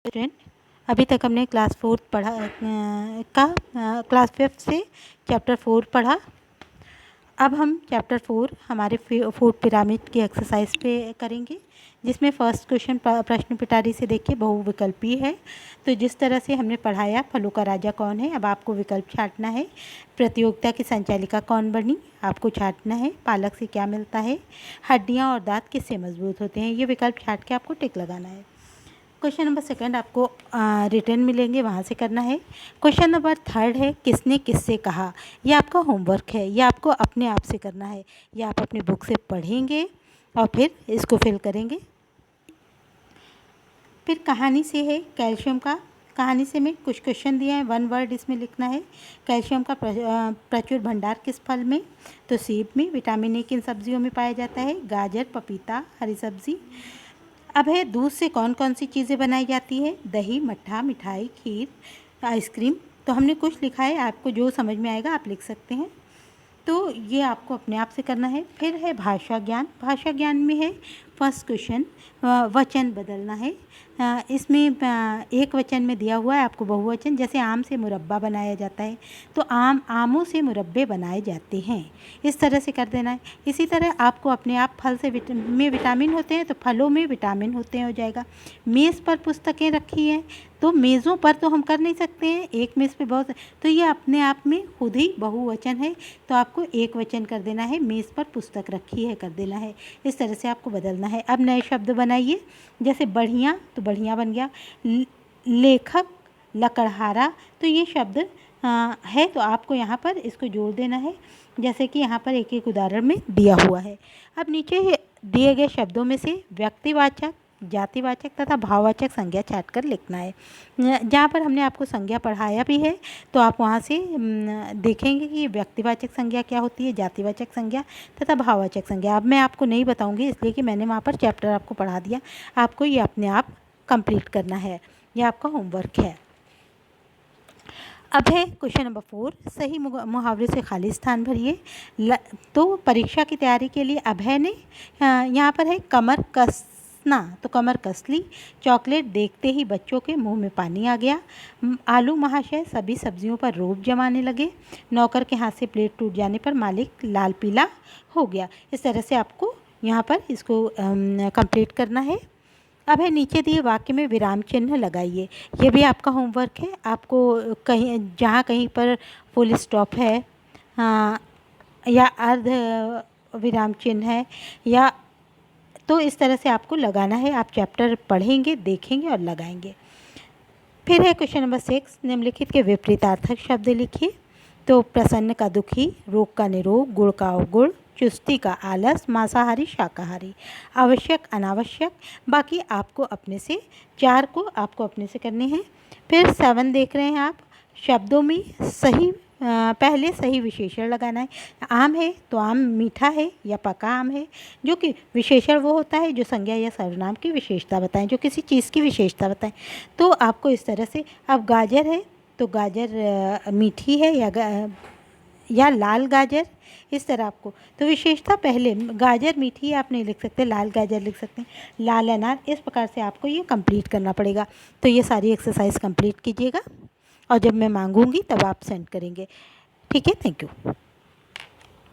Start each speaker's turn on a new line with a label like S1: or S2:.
S1: Student, अभी तक हमने क्लास 4 पढ़ा क्लास 5 से चैप्टर 4 पढ़ा। अब हम चैप्टर 4 हमारे 4th पिरामिड की एक्सरसाइज पे करेंगे, जिसमें फर्स्ट क्वेश्चन प्रश्न पिटारी से देखिए बहुविकल्पी है। तो जिस तरह से हमने पढ़ाया फलों का राजा कौन है, अब आपको विकल्प छांटना है। प्रतियोगिता की संचालिका कौन बनी, आपको छांटना है। पालक से क्या मिलता है, हड्डियाँ और दांत किससे मजबूत होते हैं, ये विकल्प छांट के आपको टिक लगाना है। क्वेश्चन नंबर 2 आपको रिटर्न मिलेंगे, वहाँ से करना है। क्वेश्चन नंबर 3 है किसने किससे कहा, ये आपका होमवर्क है, ये आपको अपने आप से करना है। ये आप अपनी बुक से पढ़ेंगे और फिर इसको फिल करेंगे। फिर कहानी से है कैल्शियम का, कहानी से में कुछ क्वेश्चन दिए हैं, 1 वर्ड इसमें लिखना है। कैल्शियम का प्रचुर भंडार किस फल में, तो सेब में। विटामिन ए किन सब्जियों में पाया जाता है, गाजर, पपीता, हरी सब्जी। अब है दूध से कौन कौन सी चीज़ें बनाई जाती है, दही, मट्ठा, मिठाई, खीर, आइसक्रीम। तो हमने कुछ लिखा है, आपको जो समझ में आएगा आप लिख सकते हैं। तो ये आपको अपने आप से करना है। फिर है भाषा ज्ञान, भाषा ज्ञान में है फर्स्ट क्वेश्चन वचन बदलना है। इसमें एक वचन में दिया हुआ है आपको बहुवचन, जैसे आम से मुरब्बा बनाया जाता है, तो आमों से मुरब्बे बनाए जाते हैं, इस तरह से कर देना है। इसी तरह आपको अपने आप फल से में विटामिन होते हैं, तो फलों में विटामिन होते हैं हो जाएगा। मेज़ पर पुस्तकें रखी हैं, तो मेज़ों पर तो हम कर नहीं सकते हैं, एक मेज़ पे बहुत, तो ये अपने आप में खुद ही बहुवचन है, तो आपको एक वचन कर देना है। मेज़ पर पुस्तक रखी है कर देना है, इस तरह से आपको बदलना है। अब नए शब्द बनाइए, जैसे बढ़िया, तो बढ़िया बन गया। लेखक, लकड़हारा, तो ये शब्द है, तो आपको यहाँ पर इसको जोड़ देना है, जैसे कि यहाँ पर एक एक उदाहरण में दिया हुआ है। अब नीचे दिए गए शब्दों में से व्यक्तिवाचक, जातिवाचक तथा भाववाचक संज्ञा छाट कर लिखना है। जहाँ पर हमने आपको संज्ञा पढ़ाया भी है, तो आप वहाँ से देखेंगे कि व्यक्तिवाचक संज्ञा क्या होती है, जातिवाचक संज्ञा तथा भाववाचक संज्ञा। अब मैं आपको नहीं बताऊँगी, इसलिए कि मैंने वहाँ पर चैप्टर आपको पढ़ा दिया, आपको ये अपने आप कंप्लीट करना है, ये आपका होमवर्क है। अब है क्वेश्चन नंबर 4, सही मुहावरे से खाली स्थान भरिए। तो परीक्षा की तैयारी के लिए अभय ने यहाँ पर है कमर कसना, तो कमर कस ली। चॉकलेट देखते ही बच्चों के मुंह में पानी आ गया। आलू महाशय सभी सब्जियों पर रोब जमाने लगे। नौकर के हाथ से प्लेट टूट जाने पर मालिक लाल पीला हो गया। इस तरह से आपको यहाँ पर इसको कंप्लीट करना है। अब है नीचे दिए वाक्य में विराम चिन्ह लगाइए, ये भी आपका होमवर्क है। आपको कहीं जहाँ कहीं पर फुल स्टॉप है या अर्ध विराम चिन्ह है, या तो इस तरह से आपको लगाना है। आप चैप्टर पढ़ेंगे, देखेंगे और लगाएंगे। फिर है क्वेश्चन नंबर 6, निम्नलिखित के विपरीतार्थक शब्द लिखिए। तो प्रसन्न का दुखी, रोग का निरोग, गुड़ का अवगुण, चुस्ती का आलस, मांसाहारी शाकाहारी, आवश्यक अनावश्यक। बाकी आपको अपने से 4 को आपको अपने से करने हैं। फिर 7 देख रहे हैं आप, शब्दों में सही पहले सही विशेषण लगाना है। आम है तो आम मीठा है या पका आम है, जो कि विशेषण वो होता है जो संज्ञा या सर्वनाम की विशेषता बताएं, जो किसी चीज़ की विशेषता बताएं। तो आपको इस तरह से, अब गाजर है तो गाजर मीठी है या लाल गाजर, इस तरह आपको, तो विशेषता पहले, गाजर मीठी आप नहीं लिख सकते, लाल गाजर लिख सकते हैं, लाल अनार। इस प्रकार से आपको ये कंप्लीट करना पड़ेगा। तो ये सारी एक्सरसाइज कंप्लीट कीजिएगा, और जब मैं मांगूंगी तब आप सेंड करेंगे। ठीक है, थैंक यू।